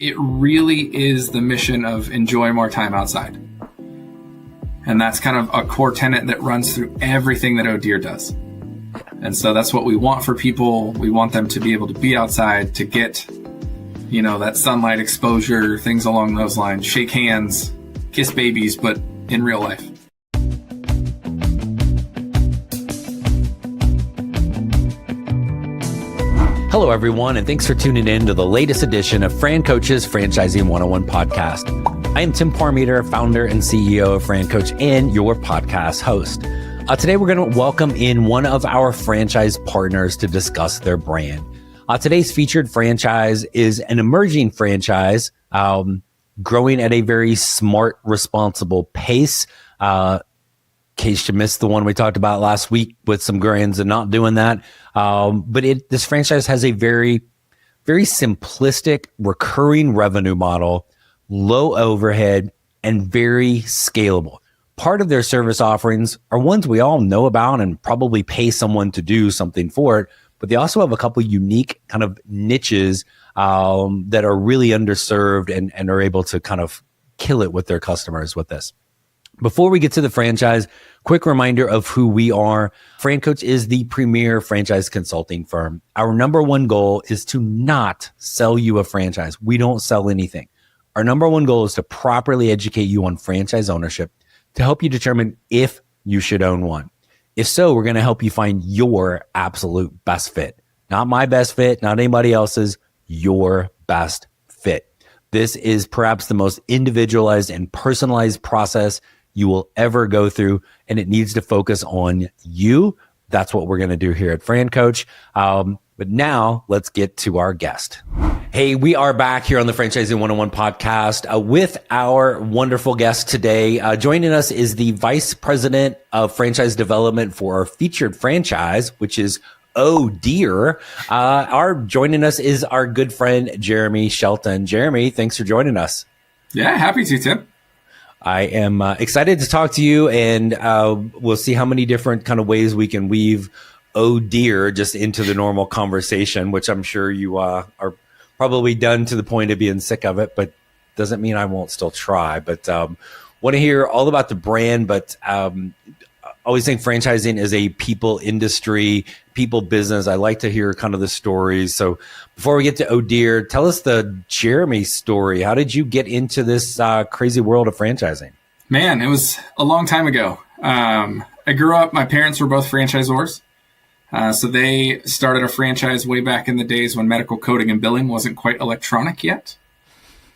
it really is the mission of enjoy more time outside. And that's kind of a core tenet that runs through everything that Oh Deer does. And so that's what we want for people. We want them to be able to be outside, to get, that sunlight exposure, things along those lines, shake hands, kiss babies, but in real life. Hello, everyone, and thanks for tuning in to the latest edition of Fran Coach's Franchising 101 podcast. I am Tim Parmeter, founder and CEO of Fran Coach and your podcast host. Today, we're going to welcome in one of our franchise partners to discuss their brand. Today's featured franchise is an emerging franchise, growing at a very smart, responsible pace. In case you missed the one we talked about last week with some grains and not doing that. But this franchise has a very, very simplistic recurring revenue model, low overhead, and very scalable. Part of their service offerings are ones we all know about and probably pay someone to do something for it. But they also have a couple unique kind of niches that are really underserved and are able to kind of kill it with their customers with this. Before we get to the franchise, quick reminder of who we are. Fran Coach is the premier franchise consulting firm. Our number one goal is to not sell you a franchise. We don't sell anything. Our number one goal is to properly educate you on franchise ownership to help you determine if you should own one. If so, we're going to help you find your absolute best fit. Not my best fit, not anybody else's, your best fit. This is perhaps the most individualized and personalized process you will ever go through, and it needs to focus on you. That's what we're going to do here at Fran Coach. But now let's get to our guest. Hey, we are back here on the Franchising 101 podcast with our wonderful guest today. Joining us is the Vice President of Franchise Development for our featured franchise, which is Oh Deer. Joining us is our good friend, Jeremy Shelton. Jeremy, thanks for joining us. Yeah, happy to, Tim. I am excited to talk to you, and we'll see how many different kind of ways we can weave Oh Deer just into the normal conversation, which I'm sure you are probably done to the point of being sick of it, but doesn't mean I won't still try. But want to hear all about the brand, but always think franchising is a people industry, people business. I like to hear kind of the stories. So before we get to Oh Deer, tell us the Jeremy story. How did you get into this crazy world of franchising? Man, it was a long time ago. I grew up, my parents were both franchisors. So they started a franchise way back in the days when medical coding and billing wasn't quite electronic yet.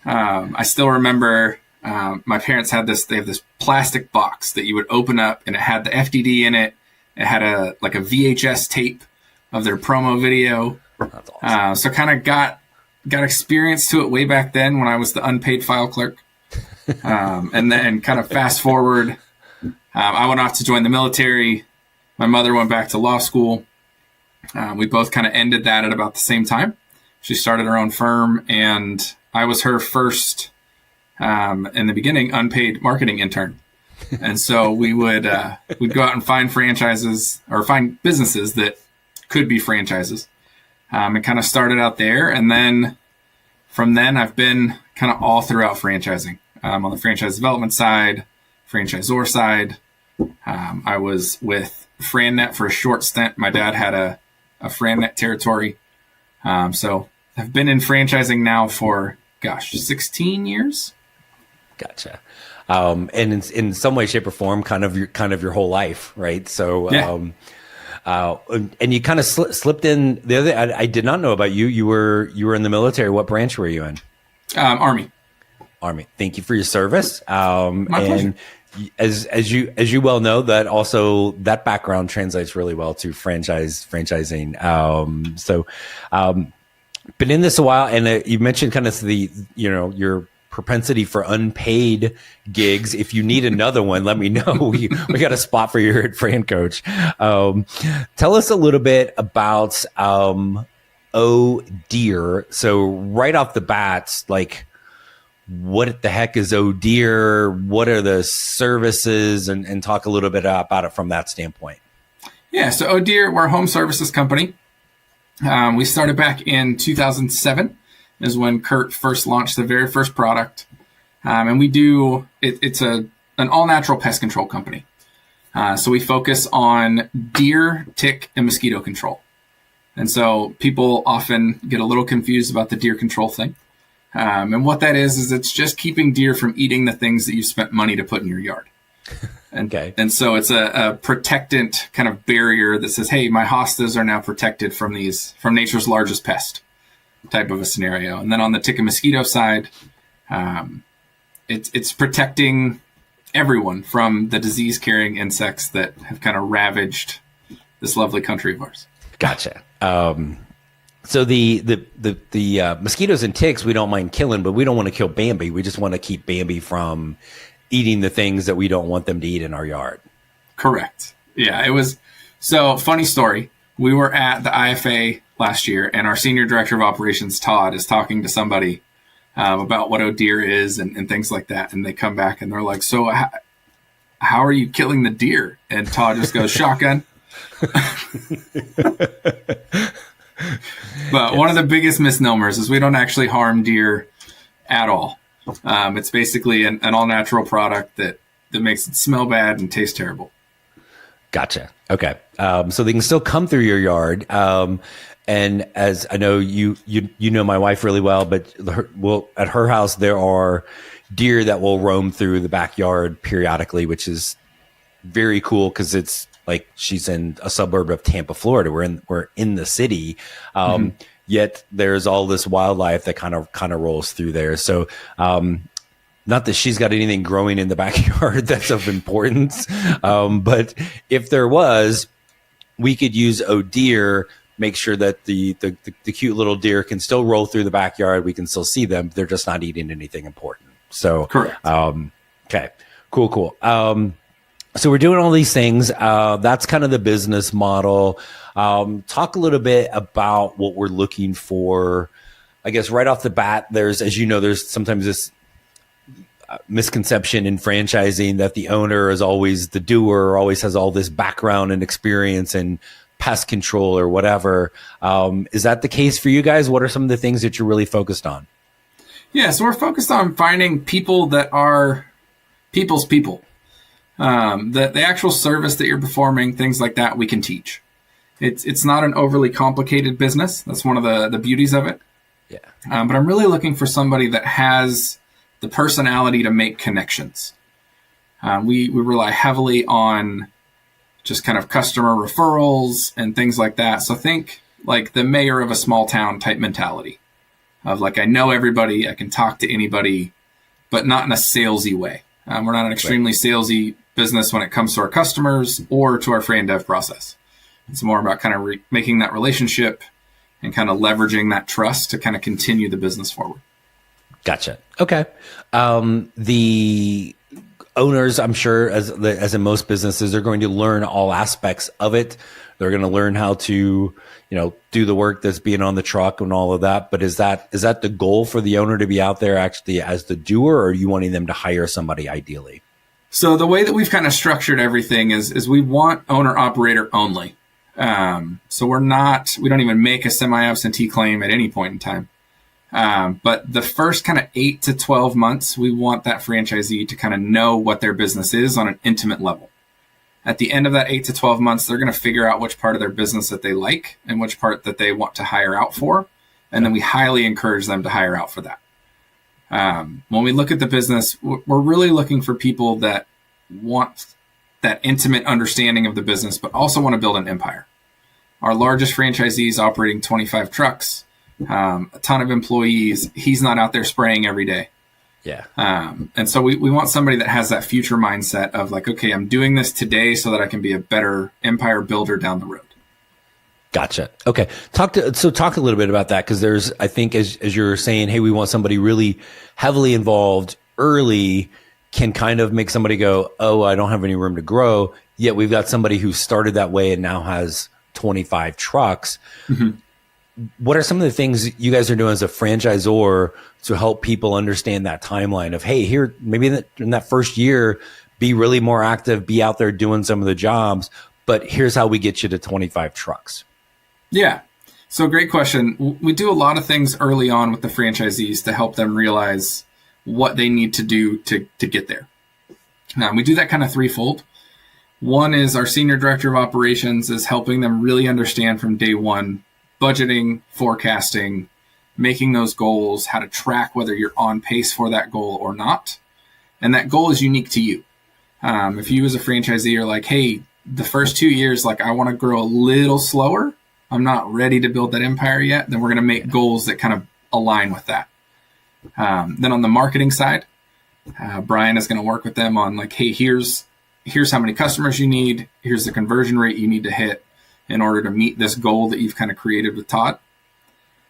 I still remember my parents had they have this plastic box that you would open up, and it had the FDD in it. It had a VHS tape of their promo video. That's awesome. So kind of got experience to it way back then when I was the unpaid file clerk. And then kind of fast forward, I went off to join the military. My mother went back to law school. We both kind of ended that at about the same time. She started her own firm, and I was her first, in the beginning, unpaid marketing intern. And so we'd go out and find franchises or find businesses that could be franchises, and kind of started out there. And then from then, I've been kind of all throughout franchising, on the franchise development side, franchisor side. I was with FranNet for a short stint. My dad had a FranNet territory. So I've been in franchising now for, 16 years. Gotcha. And in some way, shape, or form, kind of your whole life, right? So, yeah. And you kind of slipped in the other. I did not know about you. You were in the military. What branch were you in? Army. Thank you for your service. My pleasure. As you well know, that background translates really well to franchising. So, been in this a while, and you mentioned kind of your propensity for unpaid gigs. If you need another one, let me know. We got a spot for you here at Fran Coach. Tell us a little bit about Oh Deer. So right off the bat, what the heck is Oh Deer? What are the services? And talk a little bit about it from that standpoint. Yeah, so Oh Deer, we're a home services company. We started back in 2007. is when Kurt first launched the very first product. And we do, it's an all natural pest control company. So we focus on deer, tick, and mosquito control. And so people often get a little confused about the deer control thing. And what that is it's just keeping deer from eating the things that you spent money to put in your yard. Okay. And so it's a protectant kind of barrier that says, hey, my hostas are now protected from nature's largest pest type of a scenario. And then on the tick and mosquito side, it's protecting everyone from the disease carrying insects that have kind of ravaged this lovely country of ours. Gotcha. So the mosquitoes and ticks we don't mind killing, but we don't want to kill Bambi. We just want to keep Bambi from eating the things that we don't want them to eat in our yard. Correct. Yeah, it was. So funny story. We were at the IFA last year, and our senior director of operations, Todd, is talking to somebody about what a deer is and things like that. And they come back and they're like, so how are you killing the deer? And Todd just goes, shotgun. But yes. One of the biggest misnomers is we don't actually harm deer at all. It's basically an all-natural product that makes it smell bad and taste terrible. Gotcha. Okay. So they can still come through your yard. And as I know, you know my wife really well, but at her house, there are deer that will roam through the backyard periodically, which is very cool because it's like she's in a suburb of Tampa, Florida. We're in the city. Yet there's all this wildlife that kind of rolls through there. So, not that she's got anything growing in the backyard that's of importance. But if there was, we could use deer, make sure that the cute little deer can still roll through the backyard. We can still see them. They're just not eating anything important. So, correct. Okay, cool. So we're doing all these things. That's kind of the business model. Talk a little bit about what we're looking for. I guess right off the bat, as you know, there's sometimes this misconception in franchising that the owner is always the doer, always has all this background and experience in pest control or whatever. Is that the case for you guys? What are some of the things that you're really focused on? Yeah, so we're focused on finding people that are people's people. The actual service that you're performing, things like that, we can teach. It's not an overly complicated business. That's one of the beauties of it. Yeah. But I'm really looking for somebody that has the personality to make connections. We rely heavily on just kind of customer referrals and things like that. So think like the mayor of a small town type mentality of like, I know everybody, I can talk to anybody, but not in a salesy way. We're not an extremely salesy business when it comes to our customers or to our Fran Dev process. It's more about kind of making that relationship and kind of leveraging that trust to kind of continue the business forward. Gotcha. Okay. The owners, I'm sure, as in most businesses, they're going to learn all aspects of it. They're going to learn how to, do the work that's being on the truck and all of that. But is that the goal for the owner to be out there actually as the doer, or are you wanting them to hire somebody ideally? So the way that we've kind of structured everything is we want owner operator only. So we don't even make a semi-absentee claim at any point in time. But the first kind of 8 to 12 months, we want that franchisee to kind of know what their business is on an intimate level. At the end of that 8 to 12 months, they're going to figure out which part of their business that they like and which part that they want to hire out for. And then we highly encourage them to hire out for that. When we look at the business, we're really looking for people that want that intimate understanding of the business, but also want to build an empire. Our largest franchisee is operating 25 trucks, a ton of employees. He's not out there spraying every day. Yeah. And so we want somebody that has that future mindset of like, okay, I'm doing this today so that I can be a better empire builder down the road. Gotcha. Okay. Talk a little bit about that. Cause there's, I think as you're saying, hey, we want somebody really heavily involved early, can kind of make somebody go, oh, I don't have any room to grow. Yet we've got somebody who started that way and now has 25 trucks. Mm-hmm. What are some of the things you guys are doing as a franchisor to help people understand that timeline of, hey, here, maybe in that first year, be really more active, be out there doing some of the jobs, but here's how we get you to 25 trucks. Yeah. So great question. We do a lot of things early on with the franchisees to help them realize what they need to do to get there. We do that kind of threefold. One is our senior director of operations is helping them really understand from day one, budgeting, forecasting, making those goals, how to track whether you're on pace for that goal or not. And that goal is unique to you. If you as a franchisee are like, hey, the first 2 years, like I want to grow a little slower, I'm not ready to build that empire yet, then we're going to make goals that kind of align with that. Then on the marketing side, Brian is going to work with them on like, hey, here's how many customers you need. Here's the conversion rate you need to hit in order to meet this goal that you've kind of created with Todd.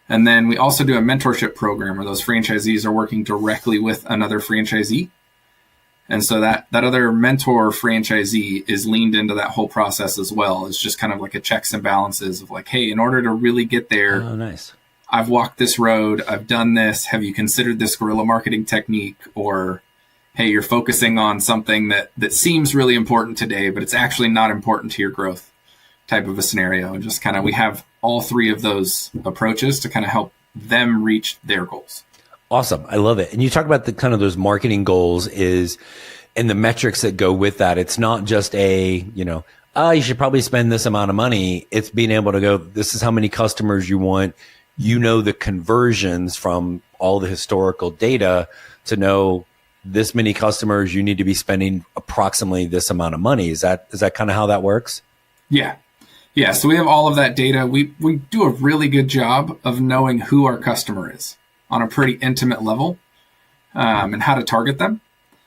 And then we also do a mentorship program where those franchisees are working directly with another franchisee. And so that other mentor franchisee is leaned into that whole process as well. It's just kind of like a checks and balances of like, hey, in order to really get there, Oh, nice. I've walked this road. I've done this. Have you considered this guerrilla marketing technique? Or, hey, you're focusing on something that seems really important today, but it's actually not important to your growth type of a scenario. And just kind of, we have all three of those approaches to kind of help them reach their goals. Awesome. I love it. And you talk about the kind of those marketing goals and the metrics that go with that. It's not just you should probably spend this amount of money. It's being able to go, this is how many customers you want. The conversions from all the historical data to know this many customers, you need to be spending approximately this amount of money. Is that kind of how that works? Yeah. Yeah. So we have all of that data. We do a really good job of knowing who our customer is on a pretty intimate level, and how to target them.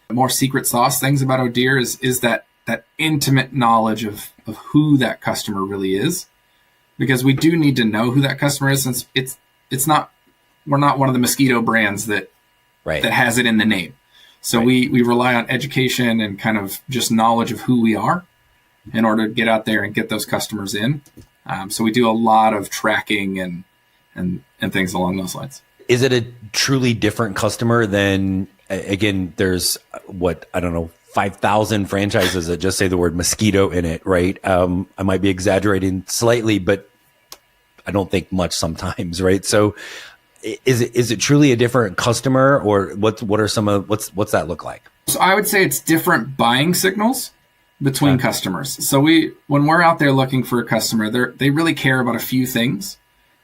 The more secret sauce things about O'Deer is that intimate knowledge of who that customer really is, because we do need to know who that customer is, since we're not one of the mosquito brands that has it in the name. So we rely on education and kind of just knowledge of who we are in order to get out there and get those customers in. So we do a lot of tracking and things along those lines. Is it a truly different customer than, again, there's 5,000 franchises that just say the word mosquito in it, right? I might be exaggerating slightly, but I don't think much sometimes, right? So is it truly a different customer, or what's that look like? So I would say it's different buying signals between customers. So when we're out there looking for a customer, they really care about a few things.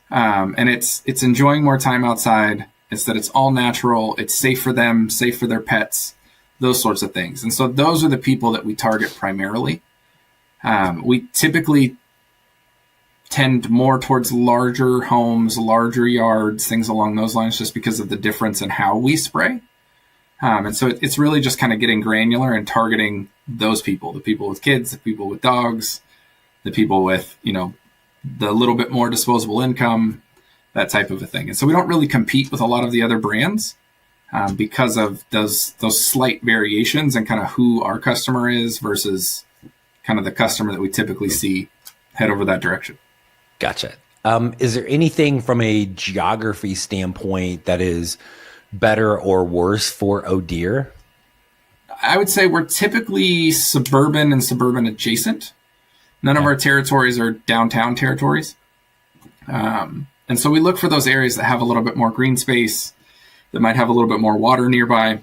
And it's enjoying more time outside. It's that it's all natural. It's safe for them, safe for their pets, those sorts of things. And so those are the people that we target primarily. We typically tend more towards larger homes, larger yards, things along those lines, just because of the difference in how we spray. And so it's really just kind of getting granular and targeting those people, the people with kids, the people with dogs, the people with, the little bit more disposable income, that type of a thing. And so we don't really compete with a lot of the other brands because of those slight variations and kind of who our customer is versus kind of the customer that we typically see head over that direction. Gotcha. Is there anything from a geography standpoint that is better or worse for O'Deer? I would say we're typically suburban and suburban adjacent. None of our territories are downtown territories. And so we look for those areas that have a little bit more green space, that might have a little bit more water nearby,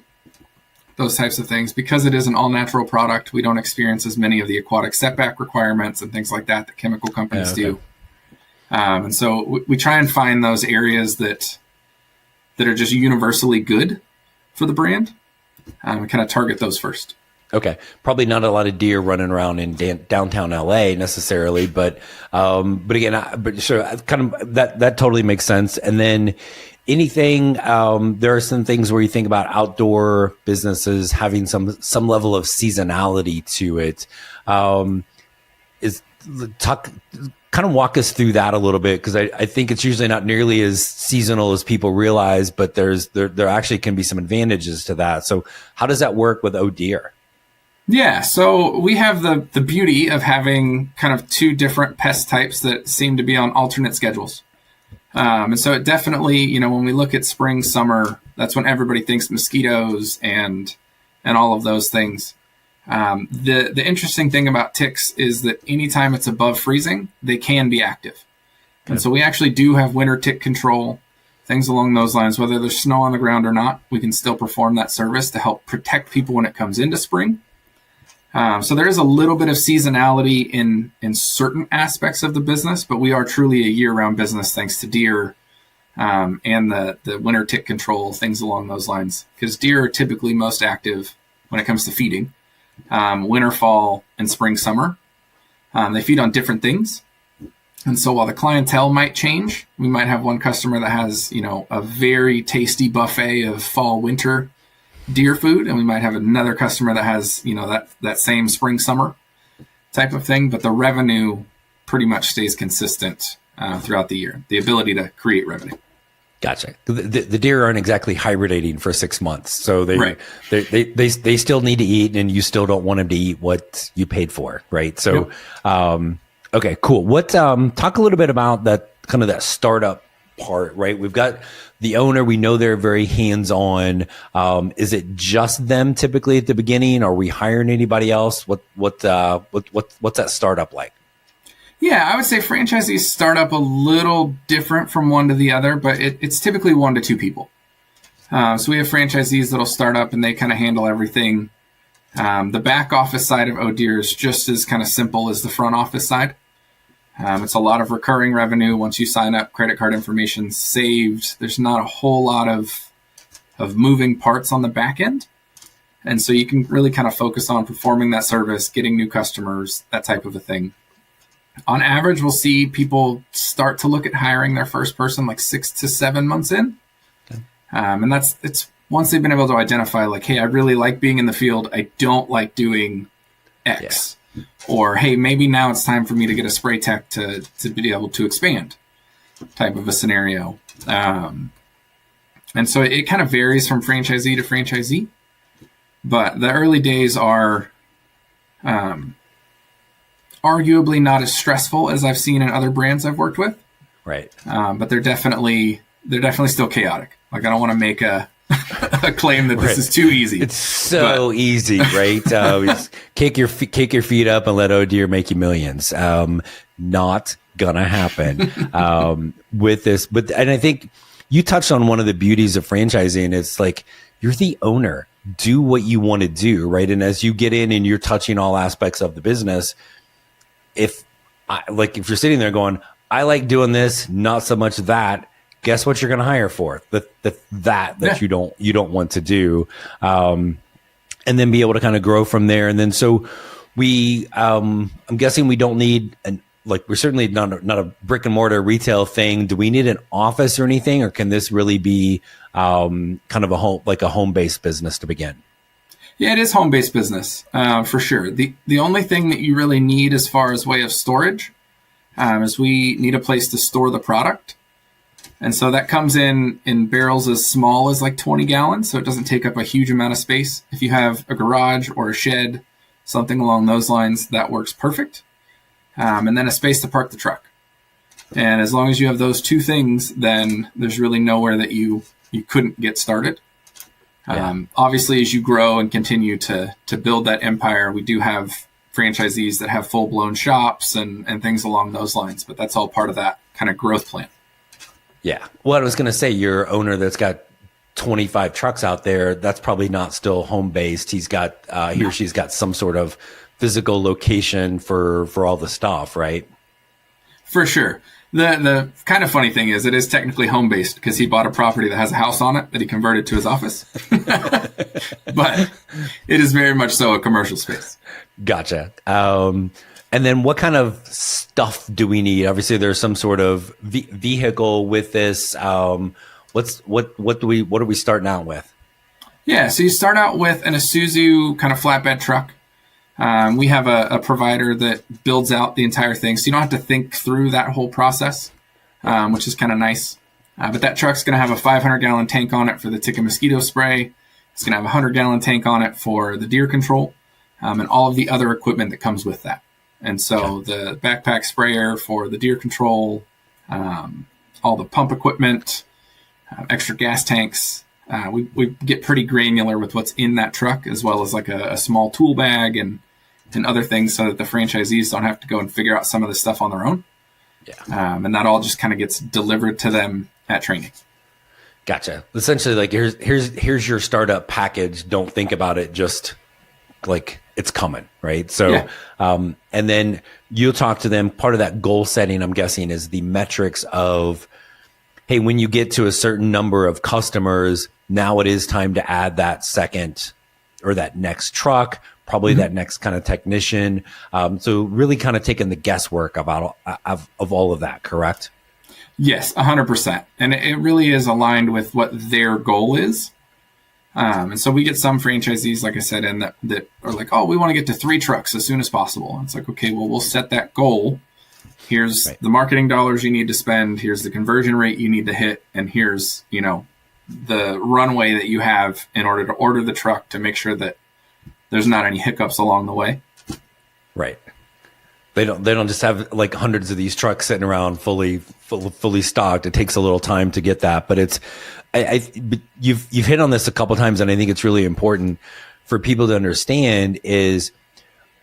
those types of things. Because it is an all-natural product, we don't experience as many of the aquatic setback requirements and things like that chemical companies do. And so we try and find those areas that are just universally good for the brand, and kind of target those first. Okay. Probably not a lot of deer running around in downtown LA necessarily, but again, sure, kind of that totally makes sense. And then anything, there are some things where you think about outdoor businesses having some level of seasonality to it. Kind of walk us through that a little bit, because I think it's usually not nearly as seasonal as people realize, but there actually can be some advantages to that. So how does that work with O'Deer? Yeah, so we have the beauty of having kind of two different pest types that seem to be on alternate schedules. And so it definitely, when we look at spring, summer, that's when everybody thinks mosquitoes and all of those things. The interesting thing about ticks is that anytime it's above freezing, they can be active. And so we actually do have winter tick control, things along those lines. Whether there's snow on the ground or not, we can still perform that service to help protect people when it comes into spring. So there is a little bit of seasonality in certain aspects of the business, but we are truly a year-round business thanks to deer and the winter tick control, things along those lines. Because deer are typically most active when it comes to feeding, winter, fall, and spring, summer. They feed on different things. And so while the clientele might change, we might have one customer that has, a very tasty buffet of fall, winter deer food, and we might have another customer that has, that same spring, summer type of thing. But the revenue pretty much stays consistent throughout the year, the ability to create revenue. Gotcha. The deer aren't exactly hibernating for 6 months, so they still need to eat, and you still don't want them to eat what you paid for, right? So, yep. Okay, cool. Talk a little bit about that kind of that startup part, right? We've got the owner. We know they're very hands-on. Is it just them typically at the beginning? Are we hiring anybody else? What's that startup like? Yeah, I would say franchisees start up a little different from one to the other, but it's typically 1 to 2 people. So we have franchisees that'll start up and they kind of handle everything. The back office side of O'Deere is just as kind of simple as the front office side. It's a lot of recurring revenue. Once you sign up, credit card information saved. There's not a whole lot of moving parts on the back end. And so you can really kind of focus on performing that service, getting new customers, that type of a thing. On average, we'll see people start to look at hiring their first person like 6 to 7 months in. Okay. And it's once they've been able to identify like, hey, I really like being in the field. I don't like doing X. Yeah. Or, hey, maybe now it's time for me to get a spray tech to be able to expand type of a scenario. And so it kind of varies from franchisee to franchisee. But the early days are arguably not as stressful as I've seen in other brands I've worked with. Right. But they're definitely still chaotic. Like, I don't want to make a claim that this is too easy. It's so easy, right? Kick your feet up and let O'Deere make you millions. Not gonna happen with this. And I think you touched on one of the beauties of franchising. It's like you're the owner. Do what you want to do, right? And as you get in and you're touching all aspects of the business, if you're sitting there going, I like doing this, not so much that, guess what you're going to hire for? That you don't want to do, and then be able to kind of grow from there. And then so I'm guessing we don't need we're certainly not a brick and mortar retail thing. Do we need an office or anything, or can this really be kind of a home-based business to begin? Yeah, it is home-based business for sure. The only thing that you really need as far as way of storage is we need a place to store the product. And so that comes in barrels as small as like 20 gallons, so it doesn't take up a huge amount of space. If you have a garage or a shed, something along those lines, that works perfect. And then a space to park the truck. And as long as you have those two things, then there's really nowhere that you couldn't get started. Yeah. Obviously, as you grow and continue to build that empire, we do have franchisees that have full-blown shops and things along those lines, but that's all part of that kind of growth plan. Yeah. Well, I was going to say, your owner that's got 25 trucks out there, that's probably not still home-based. He's got, he or she's got some sort of physical location for all the stuff, right? For sure. The kind of funny thing is it is technically home-based because he bought a property that has a house on it that he converted to his office. But it is very much so a commercial space. Gotcha. And then what kind of stuff do we need? Obviously, there's some sort of vehicle with this. What are we starting out with? Yeah, so you start out with an Isuzu kind of flatbed truck. We have a provider that builds out the entire thing, so you don't have to think through that whole process, which is kind of nice. But that truck's going to have a 500-gallon tank on it for the tick and mosquito spray. It's going to have a 100-gallon tank on it for the deer control, and all of the other equipment that comes with that. And so the backpack sprayer for the deer control, all the pump equipment, extra gas tanks. We get pretty granular with what's in that truck, as well as like a small tool bag and other things, so that the franchisees don't have to go and figure out some of this stuff on their own. Yeah. And that all just kind of gets delivered to them at training. Gotcha. Essentially, like here's your startup package. Don't think about it. Just like it's coming, right? So, Yeah. And then you'll talk to them. Part of that goal setting, I'm guessing, is the metrics of, hey, when you get to a certain number of customers, now it is time to add that second or that next truck, probably that next kind of technician. So really kind of taking the guesswork of all of that, correct? Yes, 100%. And it really is aligned with what their goal is. And so we get some franchisees, like I said, and that are like, oh, we want to get to 3 trucks as soon as possible. And it's like, okay, well, we'll set that goal. Here's the marketing dollars you need to spend. Here's the conversion rate you need to hit. And here's, the runway that you have in order to order the truck to make sure that there's not any hiccups along the way. Right. They don't just have like hundreds of these trucks sitting around fully stocked. It takes a little time to get that, but but you've hit on this a couple of times, and I think it's really important for people to understand is,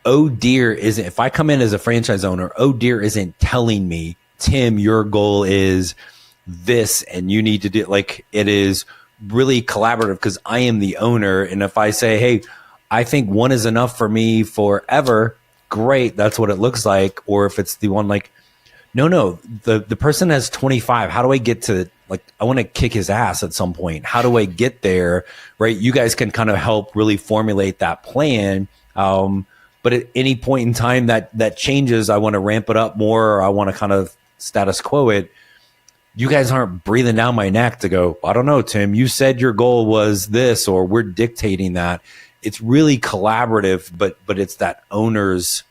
if I come in as a franchise owner, isn't telling me, Tim, your goal is this, and you need to do, like, it is really collaborative because I am the owner. And if I say, hey, I think 1 is enough for me forever, great, that's what it looks like. Or if it's the one like, no, the person has 25. How do I get to, like, I want to kick his ass at some point. How do I get there? Right. You guys can kind of help really formulate that plan. But at any point in time that changes, I want to ramp it up more, or I want to kind of status quo it. You guys aren't breathing down my neck to go, I don't know, Tim, you said your goal was this, or we're dictating that. It's really collaborative, but it's that owners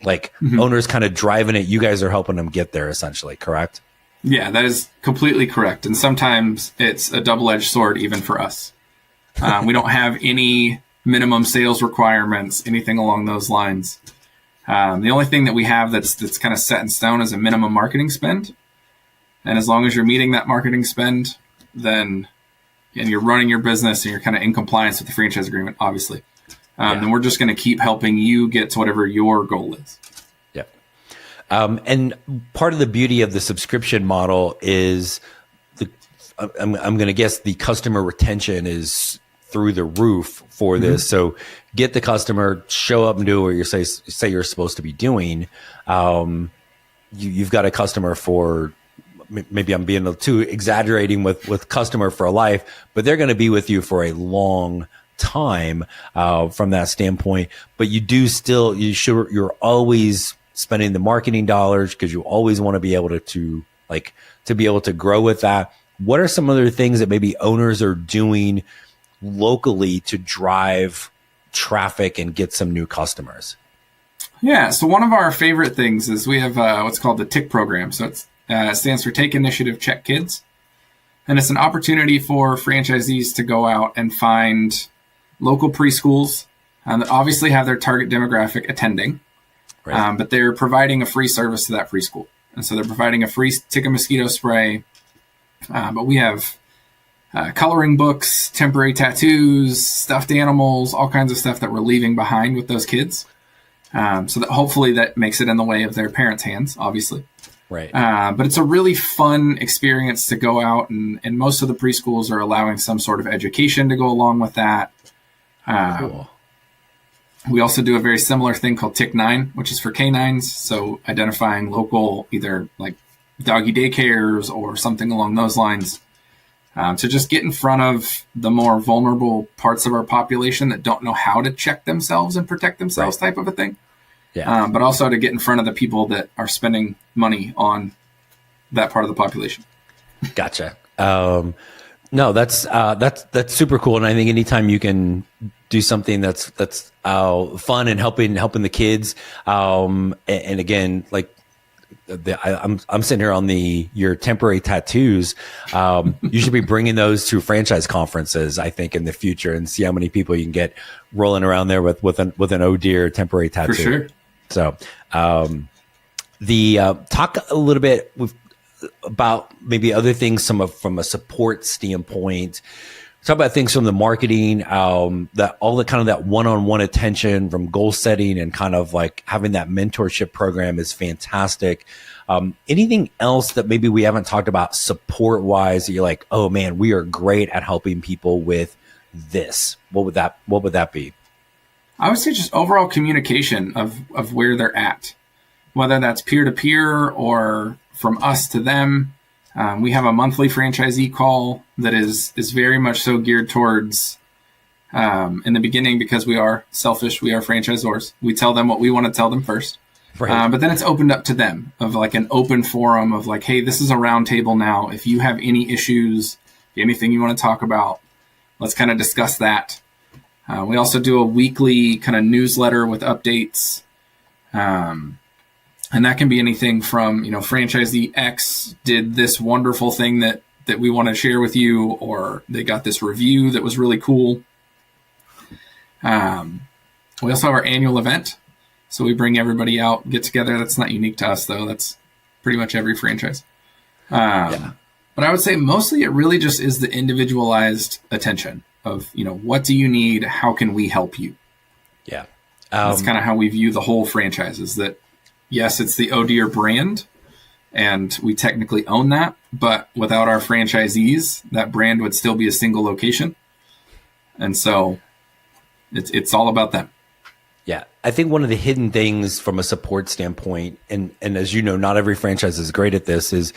kind of driving it. You guys are helping them get there, essentially, correct? Yeah, that is completely correct. And sometimes it's a double-edged sword even for us. We don't have any minimum sales requirements, anything along those lines. The only thing that we have that's kind of set in stone is a minimum marketing spend. And as long as you're meeting that marketing spend, then and you're running your business and you're kind of in compliance with the franchise agreement, obviously, then we're just going to keep helping you get to whatever your goal is. Yeah. And part of the beauty of the subscription model is I'm going to guess the customer retention is through the roof for this. So get the customer, show up and do what you say you're supposed to be doing. You've got a customer for, maybe I'm being too exaggerating with customer for life, but they're going to be with you for a long time from that standpoint. But you're always spending the marketing dollars because you always want to be able to be able to grow with that. What are some other things that maybe owners are doing locally to drive traffic and get some new customers? Yeah, so one of our favorite things is we have what's called the TIC program. So it stands for Take Initiative, Check Kids. And it's an opportunity for franchisees to go out and find local preschools that obviously have their target demographic attending, right. But they're providing a free service to that preschool. And so they're providing a free tick and mosquito spray. But we have coloring books, temporary tattoos, stuffed animals, all kinds of stuff that we're leaving behind with those kids. So that hopefully that makes it in the way of their parents' hands, obviously. Right. But it's a really fun experience to go out, and most of the preschools are allowing some sort of education to go along with that. Cool. We also do a very similar thing called Tick 9, which is for canines. So identifying local, either like doggy daycares or something along those lines, to just get in front of the more vulnerable parts of our population that don't know how to check themselves and protect themselves, right. type of a thing. Yeah. But also to get in front of the people that are spending money on that part of the population. Gotcha. No, that's super cool. And I think anytime you can do something that's fun and helping the kids. And again, like I'm sitting here on your temporary tattoos. You should be bringing those to franchise conferences, I think, in the future, and see how many people you can get rolling around there with an oh dear temporary tattoo. For sure. So, talk a little bit about maybe other things from a support standpoint. talk about things from the marketing, that all the kind of that one-on-one attention from goal setting and kind of like having that mentorship program is fantastic. Anything else that maybe we haven't talked about support wise that you're like, oh man, we are great at helping people with this? What would that be? I would say just overall communication of where they're at, whether that's peer to peer or from us to them. We have a monthly franchisee call that is very much so geared towards, in the beginning, because we are selfish, we are franchisors. We tell them what we want to tell them first. Right. But then it's opened up to them of like an open forum of like, hey, this is a round table now. If you have any issues, anything you want to talk about, let's kind of discuss that. We also do a weekly kind of newsletter with updates. And that can be anything from, franchisee X did this wonderful thing that we want to share with you, or they got this review that was really cool. We also have our annual event. So we bring everybody out, get together. That's not unique to us, though. That's pretty much every franchise. But I would say mostly it really just is the individualized attention of, what do you need? How can we help you? Yeah. That's kind of how we view the whole franchise, is that, yes, it's the Oh Deer brand, and we technically own that. But without our franchisees, that brand would still be a single location. And so it's all about them. Yeah. I think one of the hidden things from a support standpoint, and as you know, not every franchise is great at this, is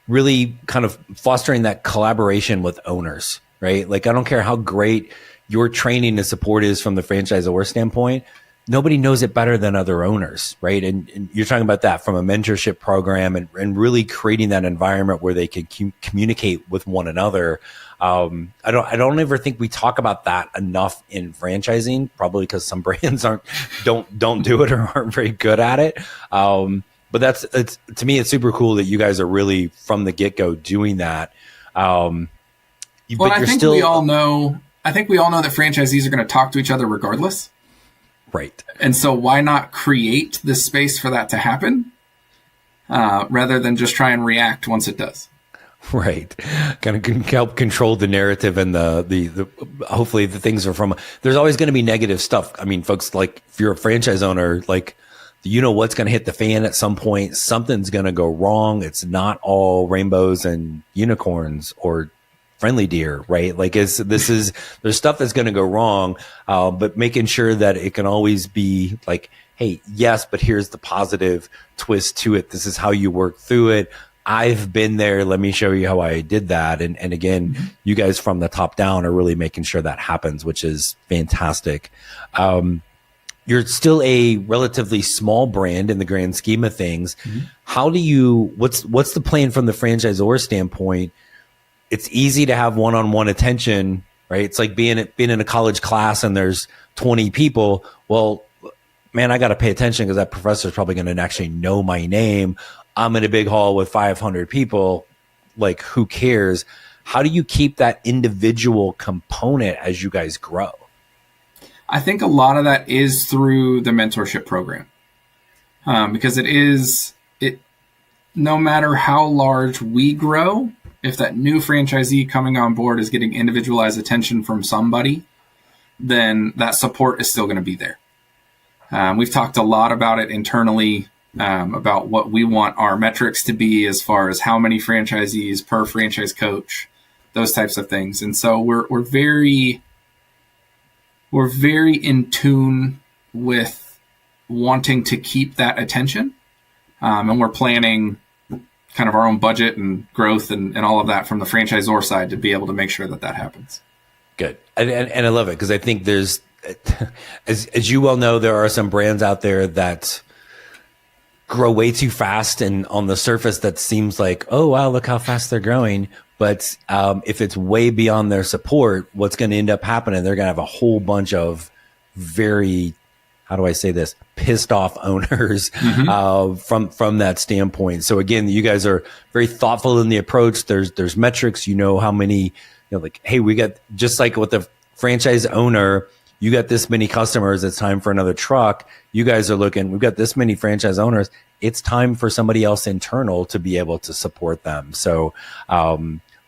really kind of fostering that collaboration with owners, right? Like, I don't care how great your training and support is from the franchisor standpoint, nobody knows it better than other owners, right? And you're talking about that from a mentorship program and really creating that environment where they can communicate with one another. I don't ever think we talk about that enough in franchising, probably because some brands don't do it or aren't very good at it. But to me, it's super cool that you guys are really from the get-go doing that. I think we all know that franchisees are going to talk to each other regardless. Right. And so why not create the space for that to happen rather than just try and react once it does? Right. Kind of help control the narrative and the hopefully the things are from, there's always going to be negative stuff. I mean, folks, like if you're a franchise owner, like, what's going to hit the fan at some point, something's going to go wrong. It's not all rainbows and unicorns or friendly deer, right? Like there's stuff that's going to go wrong, but making sure that it can always be like, hey, yes, but here's the positive twist to it. This is how you work through it. I've been there. Let me show you how I did that. And again, you guys from the top down are really making sure that happens, which is fantastic. You're still a relatively small brand in the grand scheme of things. Mm-hmm. What's the plan from the franchisor standpoint? It's easy to have one-on-one attention, right? It's like being in a college class and there's 20 people. Well, man, I got to pay attention because that professor is probably going to actually know my name. I'm in a big hall with 500 people. Like, who cares? How do you keep that individual component as you guys grow? I think a lot of that is through the mentorship program, because no matter how large we grow, if that new franchisee coming on board is getting individualized attention from somebody, then that support is still going to be there. We've talked a lot about it internally, about what we want our metrics to be as far as how many franchisees per franchise coach, those types of things. And so we're very in tune with wanting to keep that attention. And we're planning kind of our own budget and growth and all of that from the franchisor side to be able to make sure that happens. Good. And I love it because I think there's, as you well know, there are some brands out there that grow way too fast. And on the surface, that seems like, oh, wow, look how fast they're growing. But if it's way beyond their support, what's going to end up happening? They're going to have a whole bunch of very, how do I say this, pissed off owners from that standpoint. So again, you guys are very thoughtful in the approach. There's metrics, how many, like, hey, we got, just like with the franchise owner, you got this many customers, it's time for another truck. You guys are looking, we've got this many franchise owners, it's time for somebody else internal to be able to support them. So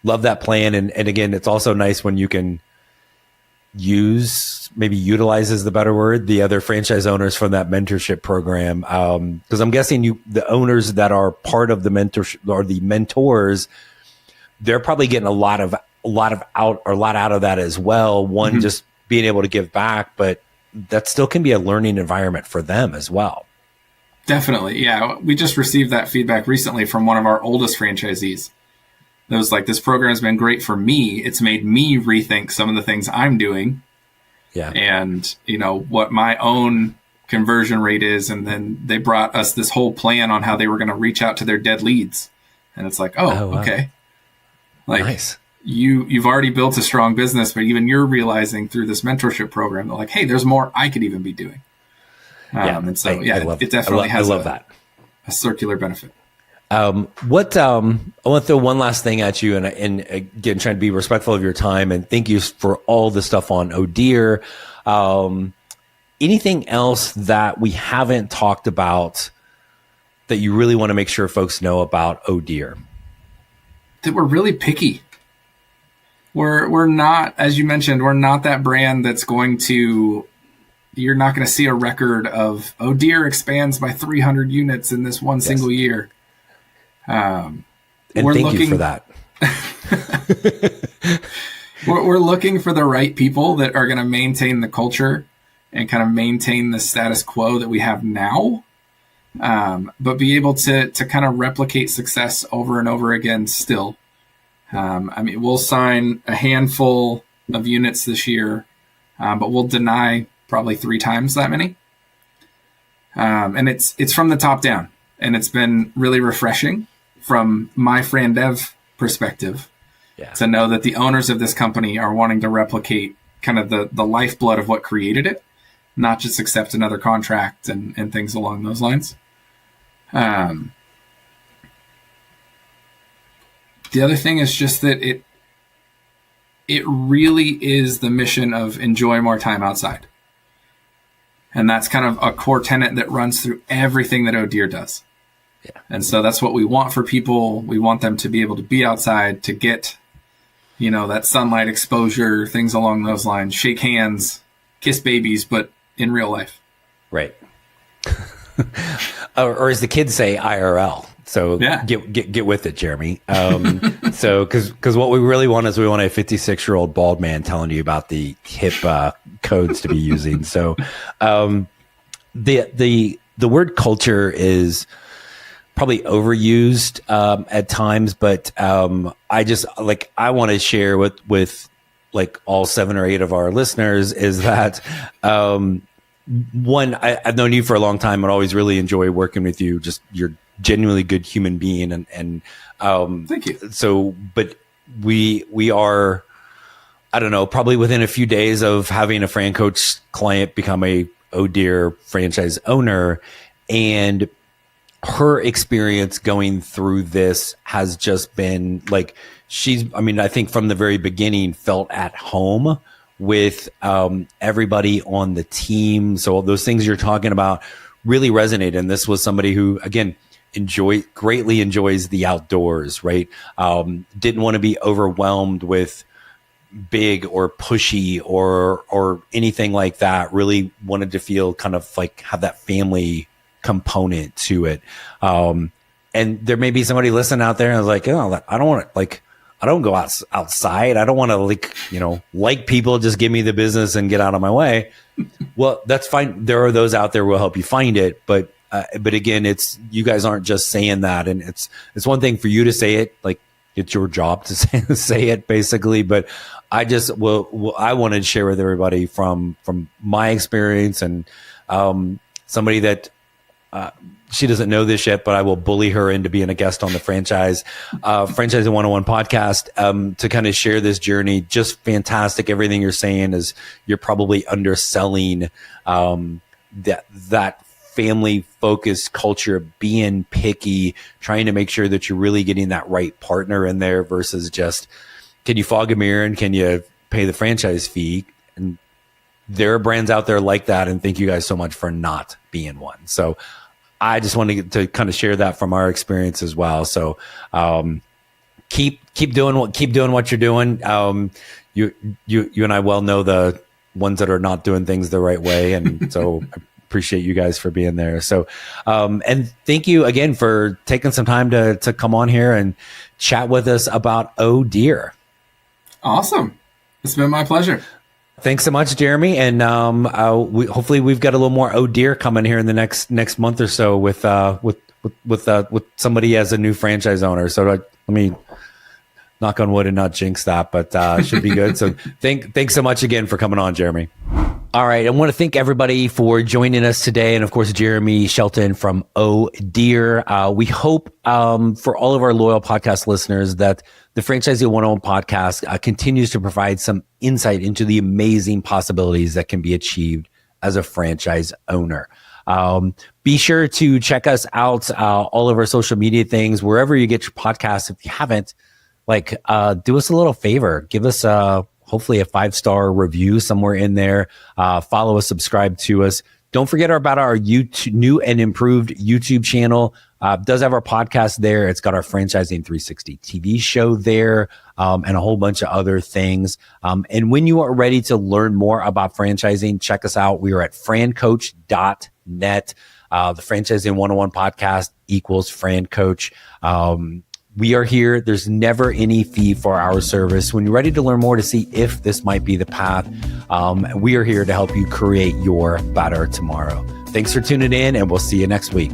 love that plan. And again, it's also nice when you can utilize is the better word, the other franchise owners from that mentorship program. Cause I'm guessing the owners that are part of the mentorship or the mentors, they're probably getting a lot out of that as well. One, just being able to give back, but that still can be a learning environment for them as well. Definitely. Yeah. We just received that feedback recently from one of our oldest franchisees. It was like, this program has been great for me. It's made me rethink some of the things I'm doing. Yeah. And, what my own conversion rate is. And then they brought us this whole plan on how they were going to reach out to their dead leads. And it's like, wow. Okay. Like, nice. You've already built a strong business, but even you're realizing through this mentorship program, they're like, hey, there's more I could even be doing. And so, it definitely has a circular benefit. I want to throw one last thing at you, and again, trying to be respectful of your time, and thank you for all the stuff on Oh Dear. Anything else that we haven't talked about that you really want to make sure folks know about Oh Dear? That we're really picky. We're not, as you mentioned, we're not that brand that's going to, you're not going to see a record of Oh Dear expands by 300 units in this one single year. And thank you for that. we're looking for the right people that are going to maintain the culture and kind of maintain the status quo that we have now, but be able to kind of replicate success over and over again still. We'll sign a handful of units this year, but we'll deny probably 3 times that many. And it's from the top down, and it's been really refreshing from my Fran Dev perspective to know that the owners of this company are wanting to replicate kind of the lifeblood of what created it, not just accept another contract and things along those lines. The other thing is just that it really is the mission of enjoy more time outside. And that's kind of a core tenet that runs through everything that Oh Dear does. Yeah. And so that's what we want for people. We want them to be able to be outside, to get, that sunlight exposure, things along those lines, shake hands, kiss babies, but in real life. Right. or as the kids say, IRL. So get with it, Jeremy. So because what we really want is we want a 56-year-old bald man telling you about the hip codes to be using. So the word culture is probably overused at times, but I want to share with like all 7 or 8 of our listeners is that one, I've known you for a long time and always really enjoy working with you. Just you're genuinely good human being, and thank you. So, but we are, I don't know, probably within a few days of having a Fran Coach client become a Oh Dear franchise owner, and her experience going through this has just been like I think from the very beginning felt at home with everybody on the team. So all those things you're talking about really resonate. And this was somebody who, again, greatly enjoys the outdoors, right? Didn't want to be overwhelmed with big or pushy or anything like that. Really wanted to feel kind of like have that family component to it. And there may be somebody listening out there and is like, I don't want to I don't go outside. I don't want to like people, just give me the business and get out of my way. Well, that's fine. There are those out there who will help you find it. But again, you guys aren't just saying that. And it's one thing for you to say it, like it's your job to say it basically. But I wanted to share with everybody from my experience and somebody that she doesn't know this yet, but I will bully her into being a guest on the Franchising 101 podcast to kind of share this journey. Just fantastic. Everything you're saying is you're probably underselling that family focused culture of being picky, trying to make sure that you're really getting that right partner in there versus just, can you fog a mirror and can you pay the franchise fee? And there are brands out there like that. And thank you guys so much for not being one. So I just wanted to kind of share that from our experience as well. So keep doing what you're doing. You and I well know the ones that are not doing things the right way, and so I appreciate you guys for being there. So, and thank you again for taking some time to come on here and chat with us about Oh Dear. Awesome. It's been my pleasure. Thanks so much, Jeremy. And hopefully we've got a little more Oh Dear coming here in the next month or so with somebody as a new franchise owner. So let me knock on wood and not jinx that, but it should be good. So thanks so much again for coming on, Jeremy. All right. I want to thank everybody for joining us today. And of course, Jeremy Shelton from Oh Dear. We hope for all of our loyal podcast listeners that the Franchisee 101 podcast continues to provide some insight into the amazing possibilities that can be achieved as a franchise owner. Be sure to check us out, all of our social media things, wherever you get your podcasts. If you haven't, do us a little favor, give us hopefully a 5-star review somewhere in there. Follow us, subscribe to us. Don't forget about our new and improved YouTube channel. Does have our podcast there. It's got our Franchising 360 TV show there, and a whole bunch of other things. And when you are ready to learn more about franchising, check us out. We are at francoach.net. The Franchising 101 podcast equals FranCoach. We are here. There's never any fee for our service. When you're ready to learn more to see if this might be the path, we are here to help you create your better tomorrow. Thanks for tuning in, and we'll see you next week.